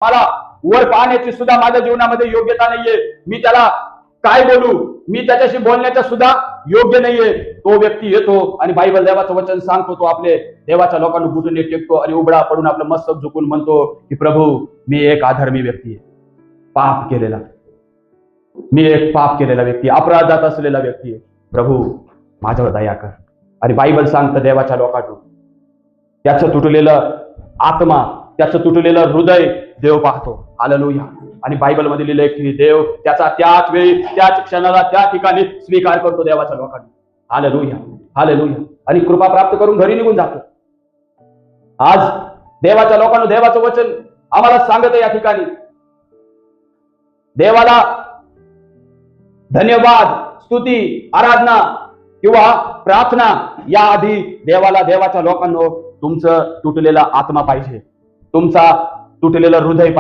मला वर पाहण्याची सुद्धा माझ्या जीवनामध्ये योग्यता नाहीये, मी त्याला काय बोलू, मी त्याच्याशी बोलण्याचा सुद्धा योग्य नाहीये. तो व्यक्ती येतो आणि बायबल देवाचं वचन सांगतो, तो आपले देवाच्या लोकांना घुटून टेकतो आणि उघडा पडून आपलं मस्तक झुकून म्हणतो की प्रभू, मी एक अधर्मी व्यक्ती आहे, पाप केलेला, मी एक पाप केलेला व्यक्ती, अपराधात असलेला व्यक्ती आहे, प्रभू माझ्यावर दया कर. आणि बायबल सांगतं देवाच्या लोकांना त्याचं तुटलेलं आत्मा, त्याचं तुटलेलं हृदय देव पाहतो. हालेलुया. आणि बायबलमध्ये लिहिलंय की देव त्याचा त्याच वेळी, त्याच क्षणाला, त्या ठिकाणी स्वीकार करतो देवाच्या लोकांनी. Hallelujah, hallelujah. आणि कृपा प्राप्त करून घरी निघून जातो. आज देवाच्या लोकांना देवाचं वचन आम्हाला सांगत या ठिकाणी देवाला धन्यवाद, स्तुती, आराधना किंवा प्रार्थना याआधी देवाला, देवाच्या लोकांना तुमचं तुटलेला आत्मा पाहिजे, तुमचा तुटलेलं हृदय पाहिजे.